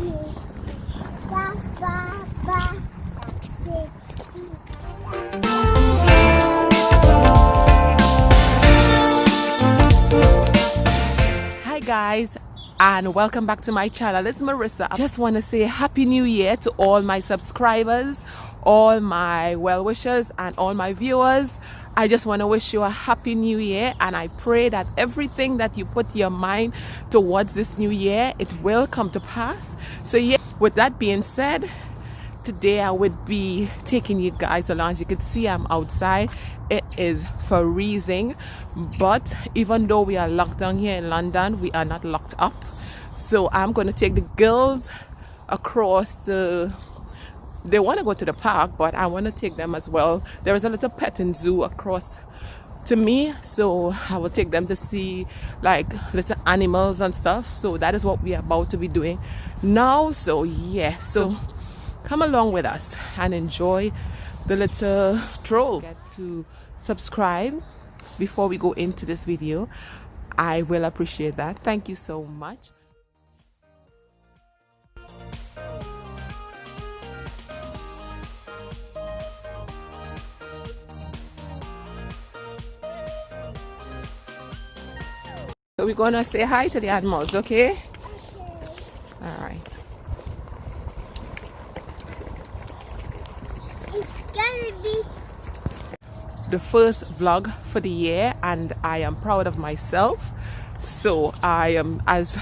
Hi guys, and welcome back to my channel. It's Marissa. I just want to say Happy New Year to all my subscribers, all my well-wishers, and all my viewers. I just want to wish you a Happy New Year, and I pray that everything that you put your mind towards this new year, it will come to pass. So yeah, with that being said, today I would be taking you guys along. As you can see, I'm outside. It is freezing, but even though we are locked down here in London, we are not locked up. So I'm going to take the girls across to, they want to go to the park, but I want to take them as well. There is a little petting zoo across to me, so I will take them to see like little animals and stuff. So that is what we are about to be doing now. So yeah, so come along with us and enjoy the little stroll. Get to subscribe before we go into this video. I will appreciate that. Thank you so much. So we're gonna say hi to the animals, okay? All right. The first vlog for the year, and I am proud of myself. So I am, as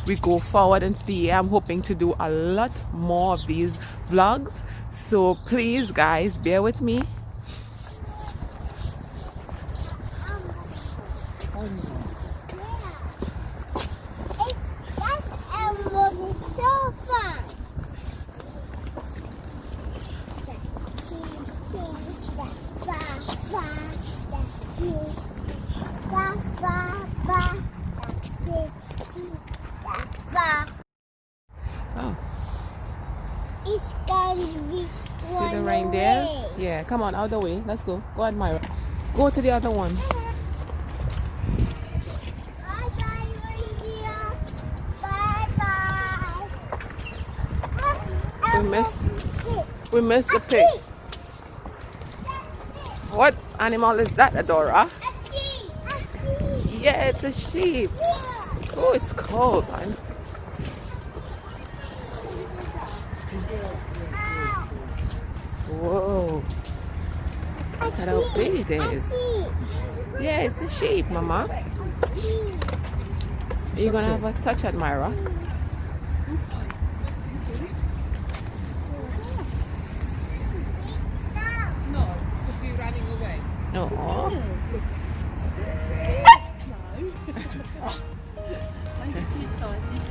we go forward into the year, I'm hoping to do a lot more of these vlogs. So please guys, bear with me. Oh. It's gonna be See the reindeers? Yeah, come on, out the way. Let's go. Go ahead, Myra. Go to the other one. Bye bye, reindeer. Bye bye. We missed the pig. What animal is that, Adora? A sheep. A sheep. Yeah, it's a sheep. Oh, it's cold, man. Whoa. Look at how big it is. Yeah, it's a sheep, Mama. Are you gonna have a touch at Myra? No, because we're running away. No. I'm too excited.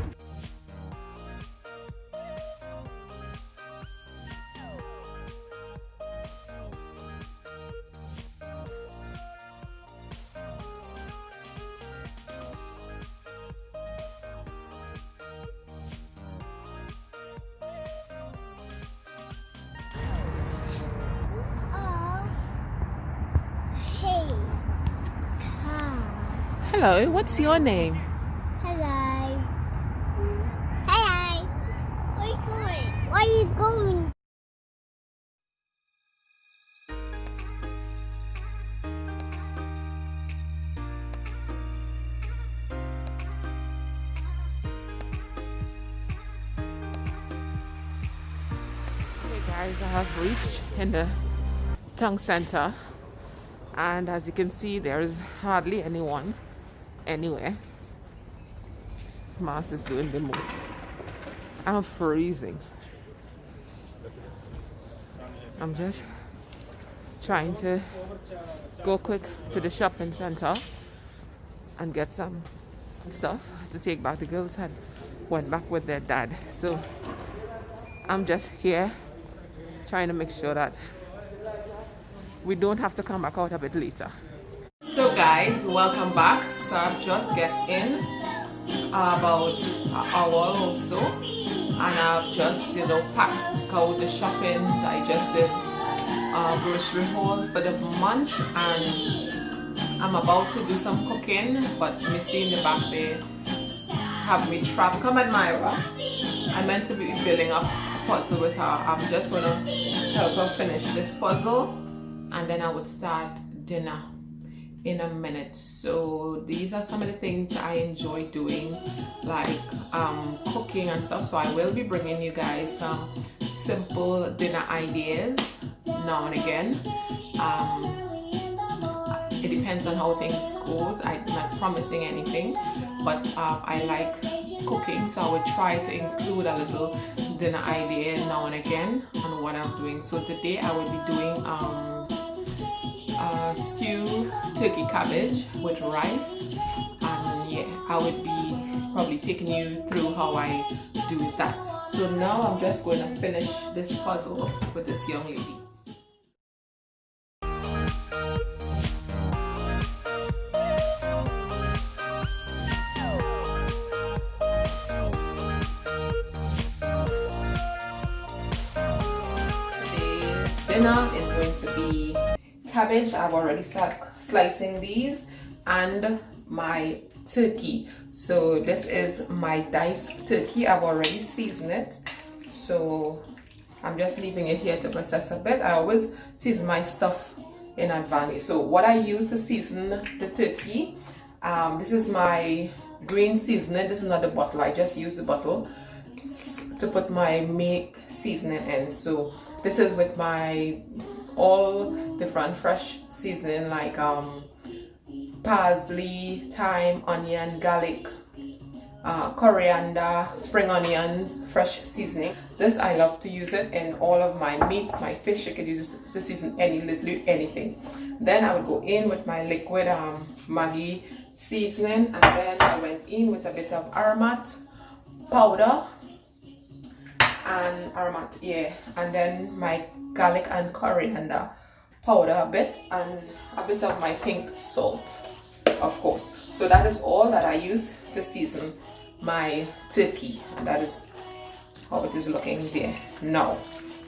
Hello, what's your name? Hello. Hello. Where are you going? Where are you going? Okay guys, I have reached in the town center, and as you can see, there is hardly anyone anywhere. This mask is doing the most. I'm freezing. I'm just trying to go quick to the shopping center and get some stuff to take back. The girls had went back with their dad, so I'm just here trying to make sure that we don't have to come back out a bit later. So guys, welcome back. So I've just get in about an hour or so, and I've just packed out the shoppings. I just did a grocery haul for the month, and I'm about to do some cooking, but Missy in the back there have me trapped. Come on, Myra. I'm meant to be building up a puzzle with her. I'm just gonna help her finish this puzzle, and then I would start dinner in a minute. So these are some of the things I enjoy doing, like cooking and stuff. So I will be bringing you guys some simple dinner ideas now and again. It depends on how things goes. I'm not promising anything, but I like cooking, so I would try to include a little dinner idea now and again on what I'm doing. So today I will be doing stew turkey cabbage with rice, and yeah, I would be probably taking you through how I do that. So now I'm just going to finish this puzzle with this young lady. Dinner is going to be cabbage. I've already started slicing these, and my turkey. So this is my diced turkey. I've already seasoned it, so I'm just leaving it here to process a bit. I always season my stuff in advance. So what I use to season the turkey, this is my green seasoning. This is not the bottle. I just use the bottle to put my make seasoning in. So this is with my all different fresh seasoning, like parsley, thyme, onion, garlic, coriander, spring onions, fresh seasoning. This I love to use it in all of my meats, my fish. You could use this to season literally anything. Then I would go in with my liquid Maggi seasoning, and then I went in with a bit of aromat powder and and then my garlic and coriander powder a bit, and a bit of my pink salt, of course. So that is all that I use to season my turkey, and that is how it is looking there now.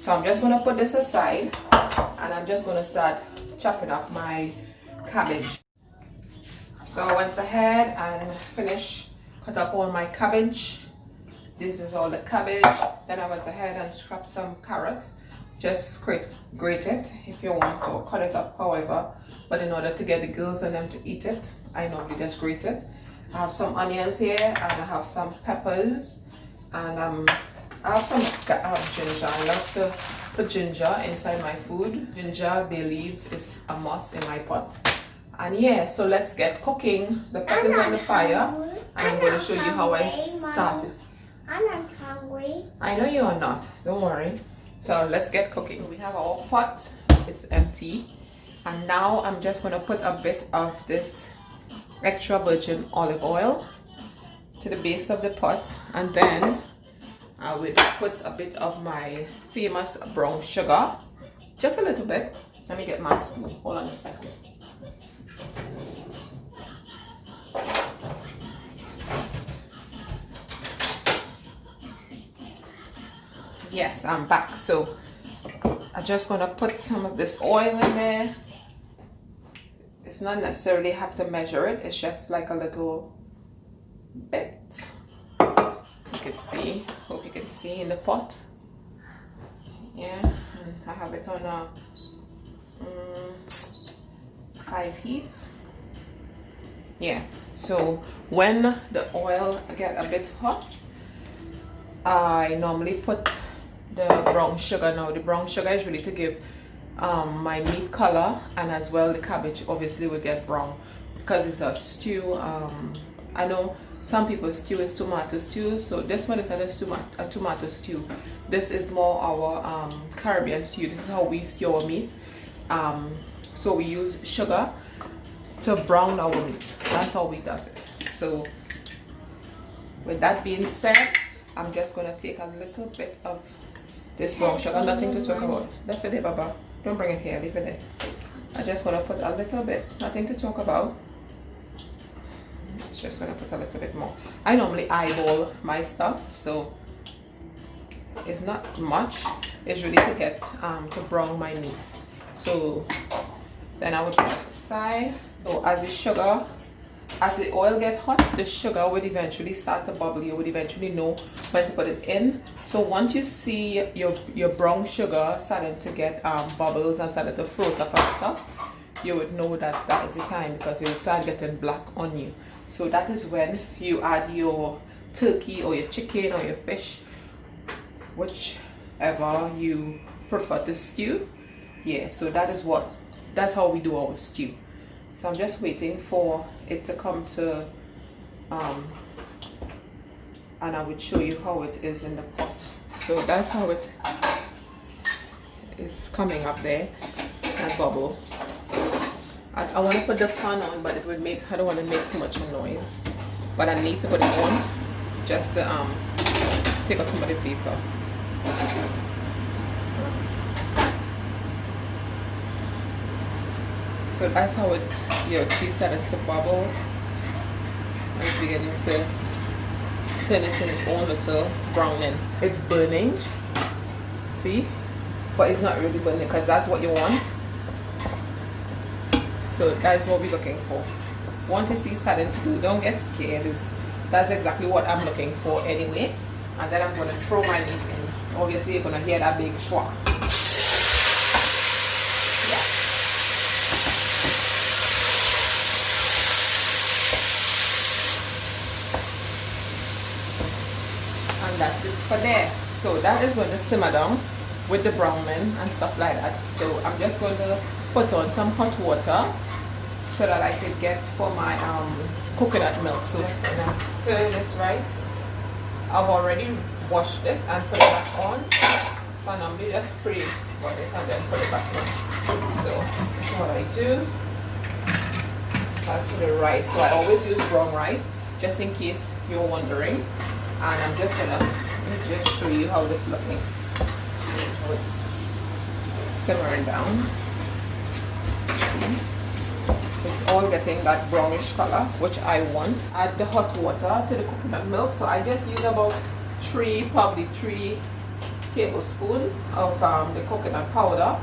So I'm just going to put this aside, and I'm just going to start chopping up my cabbage. So I went ahead and cut up all my cabbage. This is all the cabbage. Then I went ahead and scraped some carrots. Just grate it if you want, or cut it up however. But in order to get the girls and them to eat it, I normally just grate it. I have some onions here, and I have some peppers, and I have ginger. I love to put ginger inside my food. Ginger, I believe, is a must in my pot. And yeah, so let's get cooking. The pot is on the fire, and I'm going to show you how I started. I'm not hungry. I know you are not, don't worry. So let's get cooking. So we have our pot, it's empty. And now I'm just going to put a bit of this extra virgin olive oil to the base of the pot. And then I will put a bit of my famous brown sugar. Just a little bit. Let me get my spoon. Hold on a second. Yes, I'm back. So I'm just gonna put some of this oil in there. It's not necessarily have to measure it, it's just like a little bit. You can see, hope you can see in the pot. Yeah, and I have it on a 5 heat. Yeah, so when the oil get a bit hot, I normally put the brown sugar. Now the brown sugar is really to give my meat color, and as well the cabbage obviously will get brown because it's a stew. I know some people's stew is tomato stew, so this one is not a tomato stew. This is more our Caribbean stew. This is how we stew our meat. So we use sugar to brown our meat. That's how we does it. So with that being said, I'm just gonna take a little bit of this brown sugar. Nothing to talk about. That's it there, Baba. Don't bring it here. Leave it there. I'm just gonna put a little bit. Nothing to talk about. Just gonna put a little bit more. I normally eyeball my stuff, so it's not much. It's really to get to brown my meat. So then I would put it aside. So as the sugar As the oil get hot, the sugar would eventually start to bubble. You would eventually know when to put it in. So once you see your brown sugar starting to get bubbles and starting to float up and stuff, you would know that that is the time, because it would start getting black on you. So that is when you add your turkey or your chicken or your fish, whichever you prefer to stew. Yeah, so that's how we do our stew. So I'm just waiting for it to come to and I would show you how it is in the pot. So that's how it is coming up there and bubble. I want to put the fan on, but it would make, I don't want to make too much noise, but I need to put it on just to take off some of the vapor. So that's how it, your tea started to bubble and it's beginning to turn into its own little browning. It's burning, see, but it's not really burning, because that's what you want. So that's what we're looking for. Once you see it starting to do, don't get scared. That's exactly what I'm looking for anyway. And then I'm going to throw my meat in. Obviously you're going to hear that big schwa. That's it for there. So that is going to simmer down with the browning and stuff like that. So I'm just going to put on some hot water so that I could get for my coconut milk. So just gonna stir this rice. I've already washed it and put it back on. So I normally just spray on it and then put it back in. So that's what I do. As for the rice, so I always use brown rice just in case you're wondering. And I'm just gonna just show you how this is looking. See how it's simmering down. See? It's all getting that brownish color, which I want. Add the hot water to the coconut milk. So I just use about probably three tablespoons of the coconut powder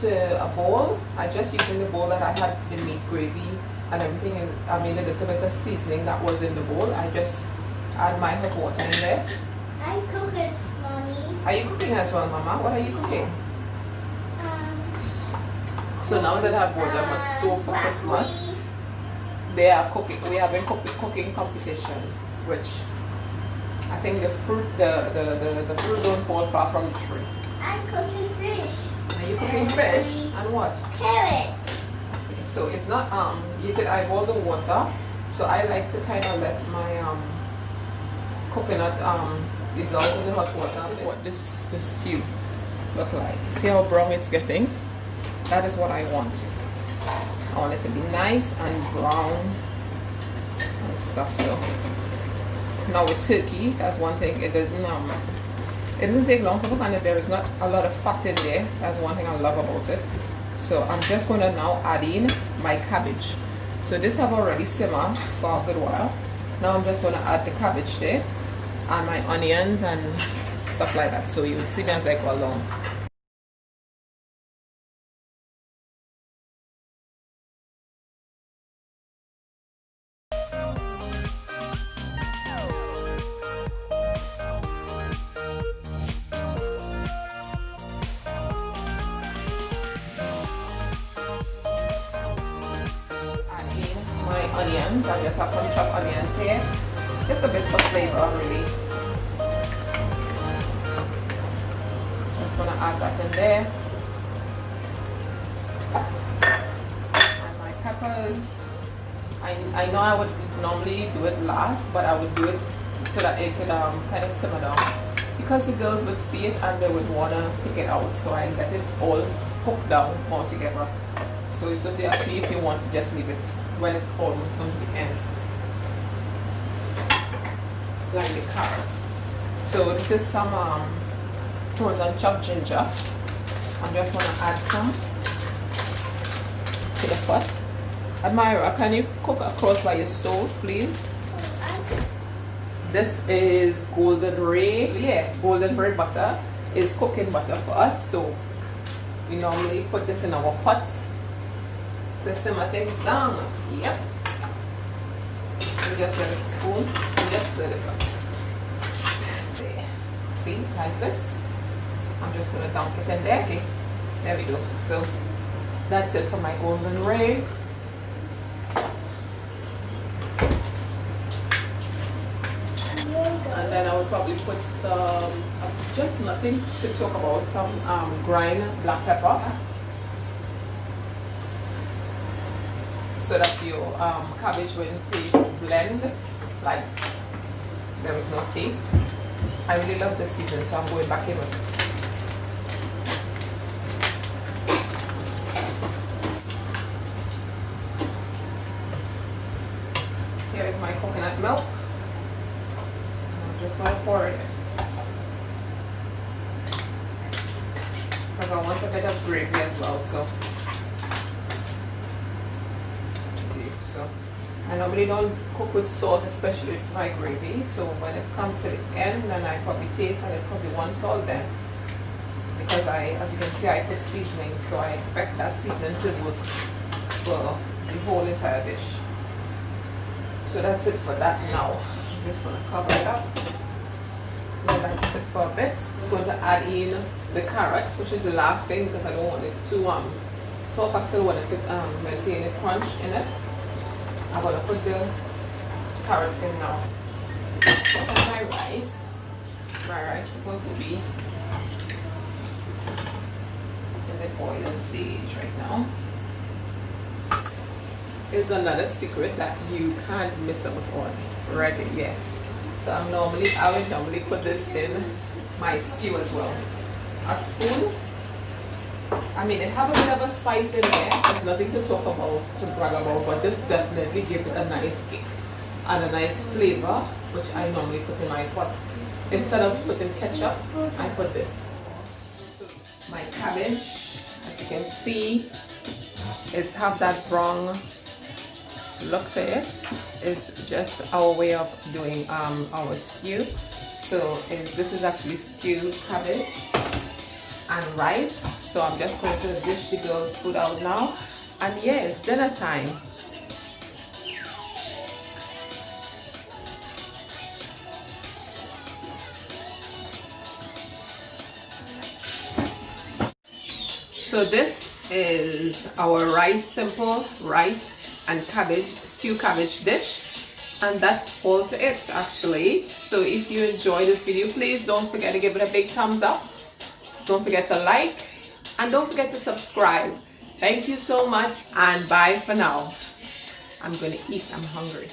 to a bowl. I just used in the bowl that I had the meat gravy and everything, and I made a little bit of seasoning that was in the bowl. I just add my hot water in there. I'm cooking, Mommy. Are you cooking as well, Mama? What are you cooking? So now that I've bought them a stove for Christmas, they are cooking. We have a cooking competition, which I think the fruit don't fall far from the tree. I'm cooking fish. Are you cooking fish? And what? Carrot. So it's not you could eyeball the water. So I like to kind of let my coconut dissolve in the hot water. What this stew look like. See how brown it's getting? That is what I want. I want it to be nice and brown and stuff. So now with turkey, that's one thing. It doesn't take long to cook, and there is not a lot of fat in there. That's one thing I love about it. So I'm just going to now add in my cabbage. So this have already simmered for a good while. Now I'm just going to add the cabbage to it and my onions and stuff like that. So you would see them as I go along. Onions. I just have some chopped onions here, just a bit for flavor really. Just gonna add that in there, and my peppers. I know I would normally do it last, but I would do it so that it could kind of simmer down, because the girls would see it and they would wanna pick it out, so I let it all cook down all together. So it's up to you if you want to just leave it when it's almost going to the end. Like the carrots. So this is some frozen chopped ginger. I'm just going to add some to the pot. Admira, can you cook across by your stove, please? This is golden ray butter. It's cooking butter for us. So we normally put this in our pot to simmer things down. Yep. So just get a spoon and just stir this up. There. See, like this. I'm just gonna dunk it in there. Okay, there we go. So that's it for my golden ray. And then I will probably put some, just nothing to talk about, some grind black pepper, so that your cabbage wouldn't taste blend, like there was no taste. I really love this season, so I'm going back in with it. Here is my coconut milk. Just want to pour it in because I want a bit of gravy as well. So, okay, so I normally don't cook with salt, especially with my gravy. So when it comes to the end, then I probably taste and I probably want salt then, because as you can see, I put seasoning, so I expect that seasoning to work for the whole entire dish. So that's it for that now. I'm just going to cover it up. Now that's it for a bit. I'm going to add in the carrots, which is the last thing because I don't want it too soft. I still want it to maintain a crunch in it. I'm going to put the carrots in now. And my rice is supposed to be in the boiling stage right now. Is another secret that you can't miss out on right here. So I would normally put this in my stew as well. A spoon. I mean, it have a bit of a spice in there. There's nothing to talk about, to brag about, but this definitely gives it a nice kick and a nice flavor, which I normally put in my pot. Instead of putting ketchup, I put this. So my cabbage, as you can see, it have that brown look to it. Is just our way of doing our stew. So this is actually stewed cabbage and rice. So I'm just going to dish the girls' food out now. And yeah, it's dinner time. So this is our simple rice and cabbage, stew cabbage dish, and that's all to it actually. So if you enjoyed this video, please don't forget to give it a big thumbs up, don't forget to like, and don't forget to subscribe. Thank you so much, and bye for now. I'm gonna eat, I'm hungry.